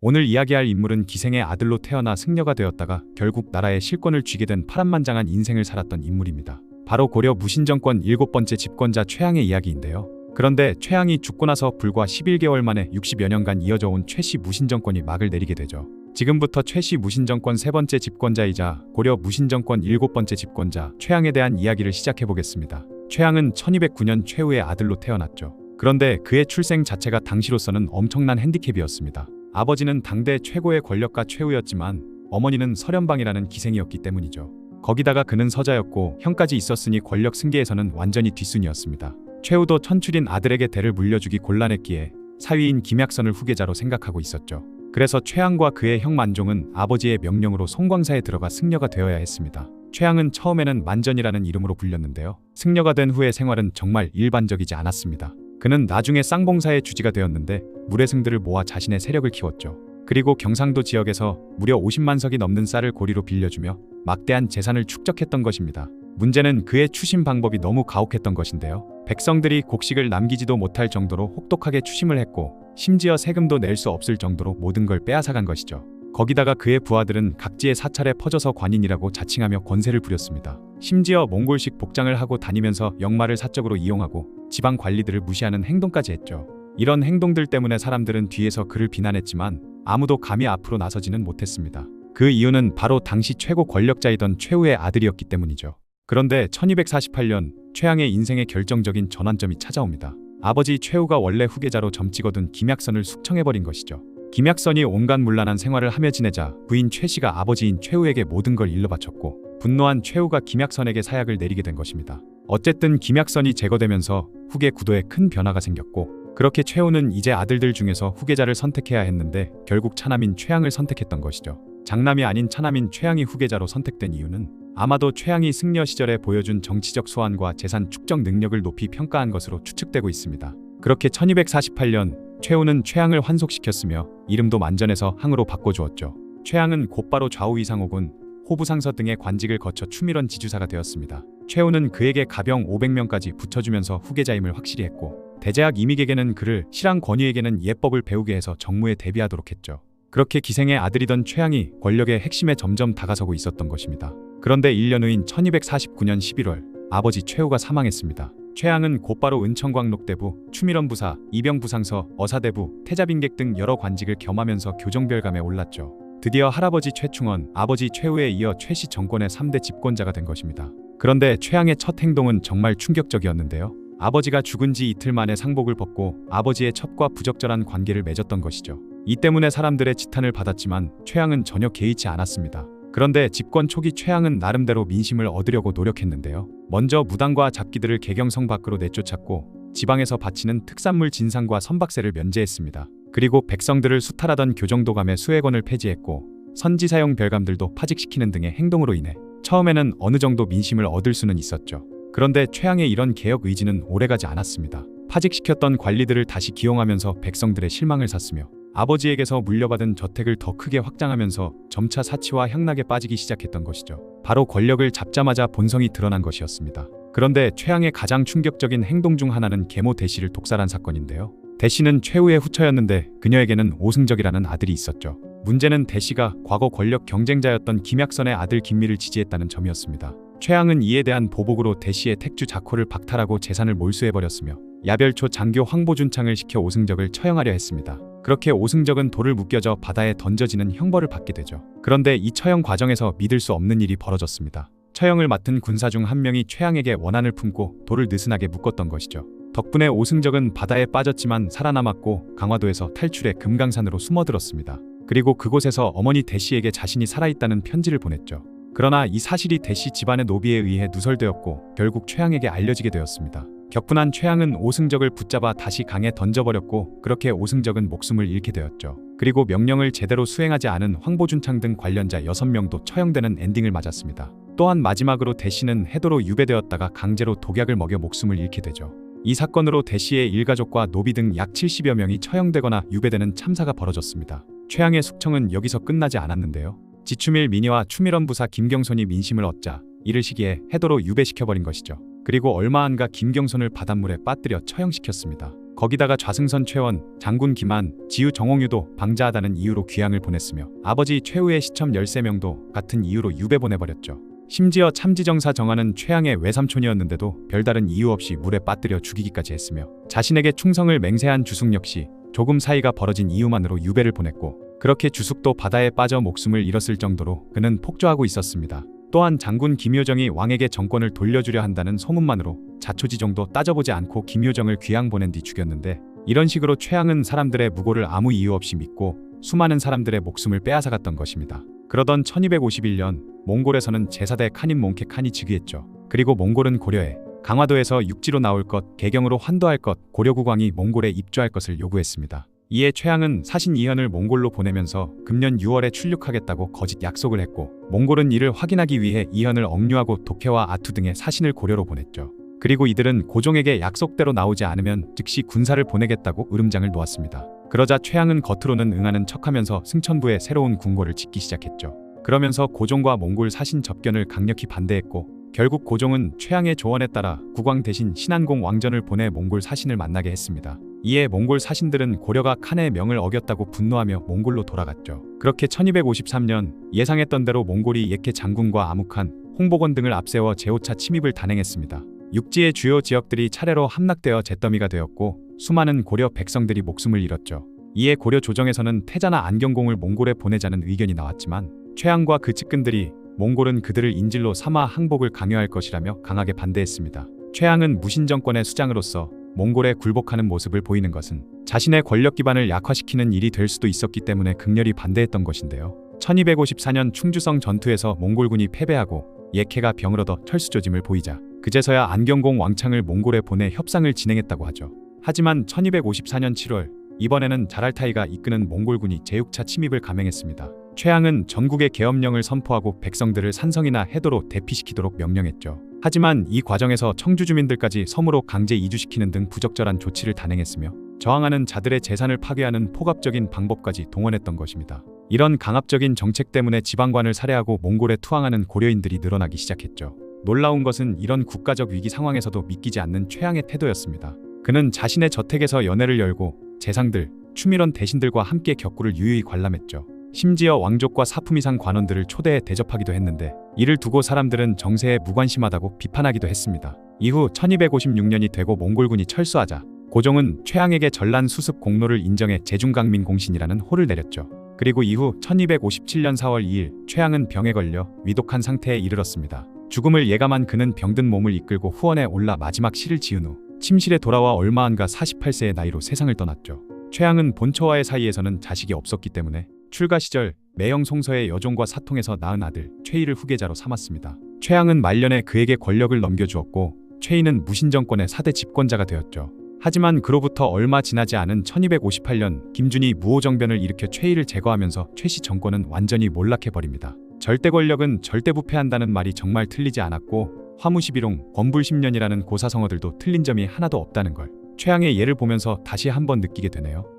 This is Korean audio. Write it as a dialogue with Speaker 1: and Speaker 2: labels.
Speaker 1: 오늘 이야기할 인물은 기생의 아들로 태어나 승려가 되었다가 결국 나라의 실권을 쥐게 된 파란만장한 인생을 살았던 인물입니다. 바로 고려 무신정권 7번째 집권자 최양의 이야기인데요. 그런데 최양이 죽고 나서 불과 11개월 만에 60여 년간 이어져 온 최씨 무신정권이 막을 내리게 되죠. 지금부터 최씨 무신정권 3번째 집권자이자 고려 무신정권 7번째 집권자 최양에 대한 이야기를 시작해보겠습니다. 최양은 1209년 최후의 아들로 태어났죠. 그런데 그의 출생 자체가 당시로서는 엄청난 핸디캡이었습니다. 아버지는 당대 최고의 권력가 최후였지만 어머니는 설현방이라는 기생이었기 때문이죠. 거기다가 그는 서자였고 형까지 있었으니 권력 승계에서는 완전히 뒷순이었습니다. 최후도 천출인 아들에게 대를 물려주기 곤란했기에 사위인 김약선을 후계자로 생각하고 있었죠. 그래서 최양과 그의 형 만종은 아버지의 명령으로 송광사에 들어가 승려가 되어야 했습니다. 최양은 처음에는 만전이라는 이름으로 불렸는데요. 승려가 된 후의 생활은 정말 일반적이지 않았습니다. 그는 나중에 쌍봉사의 주지가 되었는데 무례승들을 모아 자신의 세력을 키웠죠. 그리고 경상도 지역에서 무려 50만 석이 넘는 쌀을 고리로 빌려주며 막대한 재산을 축적했던 것입니다. 문제는 그의 추심 방법이 너무 가혹했던 것인데요. 백성들이 곡식을 남기지도 못할 정도로 혹독하게 추심을 했고 심지어 세금도 낼 수 없을 정도로 모든 걸 빼앗아간 것이죠. 거기다가 그의 부하들은 각지의 사찰에 퍼져서 관인이라고 자칭하며 권세를 부렸습니다. 심지어 몽골식 복장을 하고 다니면서 역마를 사적으로 이용하고 지방 관리들을 무시하는 행동까지 했죠. 이런 행동들 때문에 사람들은 뒤에서 그를 비난했지만 아무도 감히 앞으로 나서지는 못했습니다. 그 이유는 바로 당시 최고 권력자이던 최후의 아들이었기 때문이죠. 그런데 1248년 최양의 인생의 결정적인 전환점이 찾아옵니다. 아버지 최후가 원래 후계자로 점찍어둔 김약선을 숙청해버린 것이죠. 김약선이 온갖 문란한 생활을 하며 지내자 부인 최씨가 아버지인 최후에게 모든 걸 일러 바쳤고 분노한 최후가 김약선에게 사약을 내리게 된 것입니다. 어쨌든 김약선이 제거되면서 후계 구도에 큰 변화가 생겼고 그렇게 최후는 이제 아들들 중에서 후계자를 선택해야 했는데 결국 차남인 최양을 선택했던 것이죠. 장남이 아닌 차남인 최양이 후계자로 선택된 이유는 아마도 최양이 승려 시절에 보여준 정치적 소환과 재산 축적 능력을 높이 평가한 것으로 추측되고 있습니다. 그렇게 1248년 최후는 최양을 환속시켰으며 이름도 만전에서 항으로 바꿔주었죠. 최양은 곧바로 좌우이상호군, 호부상서 등의 관직을 거쳐 추밀원 지주사가 되었습니다. 최후는 그에게 가병 500명까지 붙여주면서 후계자임을 확실히 했고 대제학 이믹에게는 그를 실왕 권유에게는 예법을 배우게 해서 정무에 대비하도록 했죠. 그렇게 기생의 아들이던 최양이 권력의 핵심에 점점 다가서고 있었던 것입니다. 그런데 1년 후인 1249년 11월 아버지 최후가 사망했습니다. 최양은 곧바로 은천광록대부, 추밀원부사, 이병부상서, 어사대부, 태자빈객 등 여러 관직을 겸하면서 교정별감에 올랐죠. 드디어 할아버지 최충원, 아버지 최후에 이어 최씨 정권의 3대 집권자가 된 것입니다. 그런데 최양의 첫 행동은 정말 충격적이었는데요. 아버지가 죽은 지 이틀 만에 상복을 벗고 아버지의 첩과 부적절한 관계를 맺었던 것이죠. 이 때문에 사람들의 지탄을 받았지만 최양은 전혀 개의치 않았습니다. 그런데 집권 초기 최양은 나름대로 민심을 얻으려고 노력했는데요. 먼저 무당과 잡기들을 개경성 밖으로 내쫓았고 지방에서 바치는 특산물 진상과 선박세를 면제했습니다. 그리고 백성들을 수탈하던 교정도감의 수회권을 폐지했고 선지사용 별감들도 파직시키는 등의 행동으로 인해 처음에는 어느 정도 민심을 얻을 수는 있었죠. 그런데 최양의 이런 개혁 의지는 오래가지 않았습니다. 파직시켰던 관리들을 다시 기용하면서 백성들의 실망을 샀으며 아버지에게서 물려받은 저택을 더 크게 확장하면서 점차 사치와 향락에 빠지기 시작했던 것이죠. 바로 권력을 잡자마자 본성이 드러난 것이었습니다. 그런데 최양의 가장 충격적인 행동 중 하나는 계모 대씨를 독살한 사건인데요. 대씨는 최후의 후처였는데 그녀에게는 오승적이라는 아들이 있었죠. 문제는 대씨가 과거 권력 경쟁자였던 김약선의 아들 김미를 지지했다는 점이었습니다. 최양은 이에 대한 보복으로 대씨의 택주 자코를 박탈하고 재산을 몰수해버렸으며 야별초 장교 황보준창을 시켜 오승적을 처형하려 했습니다. 그렇게 오승적은 돌을 묶여져 바다에 던져지는 형벌을 받게 되죠. 그런데 이 처형 과정에서 믿을 수 없는 일이 벌어졌습니다. 처형을 맡은 군사 중 한 명이 최양에게 원한을 품고 돌을 느슨하게 묶었던 것이죠. 덕분에 오승적은 바다에 빠졌지만 살아남았고 강화도에서 탈출해 금강산으로 숨어들었습니다. 그리고 그곳에서 어머니 대씨에게 자신이 살아있다는 편지를 보냈죠. 그러나 이 사실이 대씨 집안의 노비에 의해 누설되었고 결국 최양에게 알려지게 되었습니다. 격분한 최양은 오승적을 붙잡아 다시 강에 던져버렸고 그렇게 오승적은 목숨을 잃게 되었죠. 그리고 명령을 제대로 수행하지 않은 황보준창 등 관련자 6명도 처형되는 엔딩을 맞았습니다. 또한 마지막으로 대씨는 해도로 유배되었다가 강제로 독약을 먹여 목숨을 잃게 되죠. 이 사건으로 대씨의 일가족과 노비 등 약 70여 명이 처형되거나 유배되는 참사가 벌어졌습니다. 최양의 숙청은 여기서 끝나지 않았는데요. 지추밀 민희와 추밀원 부사 김경손이 민심을 얻자 이를 시기에 해도로 유배시켜버린 것이죠. 그리고 얼마 안가 김경손을 바닷물에 빠뜨려 처형시켰습니다. 거기다가 좌승선 최원, 장군 김한, 지우 정홍유도 방자하다는 이유로 귀양을 보냈으며 아버지 최후의 시첨 13명도 같은 이유로 유배 보내버렸죠. 심지어 참지정사 정하는 최양의 외삼촌이었는데도 별다른 이유 없이 물에 빠뜨려 죽이기까지 했으며 자신에게 충성을 맹세한 주숙 역시 조금 사이가 벌어진 이유만으로 유배를 보냈고 그렇게 주숙도 바다에 빠져 목숨을 잃었을 정도로 그는 폭주하고 있었습니다. 또한 장군 김효정이 왕에게 정권을 돌려주려 한다는 소문만으로 자초지종도 따져보지 않고 김효정을 귀양 보낸 뒤 죽였는데 이런 식으로 최양은 사람들의 무고를 아무 이유 없이 믿고 수많은 사람들의 목숨을 빼앗아갔던 것입니다. 그러던 1251년 몽골에서는 제4대 칸인 몽케 칸이 즉위했죠. 그리고 몽골은 고려에 강화도에서 육지로 나올 것, 개경으로 환도할 것, 고려국왕이 몽골에 입주할 것을 요구했습니다. 이에 최양은 사신 이현을 몽골로 보내면서 금년 6월에 출륙하겠다고 거짓 약속을 했고 몽골은 이를 확인하기 위해 이현을 억류하고 독해와 아투 등의 사신을 고려로 보냈죠. 그리고 이들은 고종에게 약속대로 나오지 않으면 즉시 군사를 보내겠다고 으름장을 놓았습니다. 그러자 최양은 겉으로는 응하는 척하면서 승천부에 새로운 궁궐을 짓기 시작했죠. 그러면서 고종과 몽골 사신 접견을 강력히 반대했고 결국 고종은 최양의 조언에 따라 국왕 대신 신안공 왕전을 보내 몽골 사신을 만나게 했습니다. 이에 몽골 사신들은 고려가 칸의 명을 어겼다고 분노하며 몽골로 돌아갔죠. 그렇게 1253년 예상했던 대로 몽골이 예케 장군과 아묵한, 홍복원 등을 앞세워 제5차 침입을 단행했습니다. 육지의 주요 지역들이 차례로 함락되어 잿더미가 되었고 수많은 고려 백성들이 목숨을 잃었죠. 이에 고려 조정에서는 태자나 안경공을 몽골에 보내자는 의견이 나왔지만 최양과 그 측근들이 몽골은 그들을 인질로 삼아 항복을 강요할 것이라며 강하게 반대했습니다. 최양은 무신 정권의 수장으로서 몽골에 굴복하는 모습을 보이는 것은 자신의 권력 기반을 약화시키는 일이 될 수도 있었기 때문에 극렬히 반대했던 것인데요. 1254년 충주성 전투에서 몽골군이 패배하고 예케가 병을 얻어 철수조짐을 보이자 그제서야 안경공 왕창을 몽골에 보내 협상을 진행했다고 하죠. 하지만 1254년 7월 이번에는 자랄타이가 이끄는 몽골군이 제6차 침입을 감행했습니다. 최양은 전국에 계엄령을 선포하고 백성들을 산성이나 해도로 대피시키도록 명령했죠. 하지만 이 과정에서 청주 주민들까지 섬으로 강제 이주시키는 등 부적절한 조치를 단행했으며 저항하는 자들의 재산을 파괴하는 폭압적인 방법까지 동원했던 것입니다. 이런 강압적인 정책 때문에 지방관을 살해하고 몽골에 투항하는 고려인들이 늘어나기 시작했죠. 놀라운 것은 이런 국가적 위기 상황에서도 믿기지 않는 최양의 태도였습니다. 그는 자신의 저택에서 연회를 열고 재상들, 추밀원 대신들과 함께 격구를 유유히 관람했죠. 심지어 왕족과 사품 이상 관원들을 초대해 대접하기도 했는데 이를 두고 사람들은 정세에 무관심하다고 비판하기도 했습니다. 이후 1256년이 되고 몽골군이 철수하자 고종은 최양에게 전란 수습 공로를 인정해 제중강민 공신이라는 호를 내렸죠. 그리고 이후 1257년 4월 2일 최양은 병에 걸려 위독한 상태에 이르렀습니다. 죽음을 예감한 그는 병든 몸을 이끌고 후원에 올라 마지막 시를 지은 후 침실에 돌아와 얼마 안가 48세의 나이로 세상을 떠났죠. 최양은 본처와의 사이에서는 자식이 없었기 때문에 출가 시절 매형 송서의 여종과 사통에서 낳은 아들 최희를 후계자로 삼았습니다. 최양은 말년에 그에게 권력을 넘겨주었고 최희는 무신정권의 4대 집권자가 되었죠. 하지만 그로부터 얼마 지나지 않은 1258년 김준이 무오정변을 일으켜 최희를 제거하면서 최씨 정권은 완전히 몰락해버립니다. 절대 권력은 절대 부패한다는 말이 정말 틀리지 않았고 화무시비롱, 권불십년이라는 고사성어들도 틀린 점이 하나도 없다는 걸 최양의 예를 보면서 다시 한번 느끼게 되네요.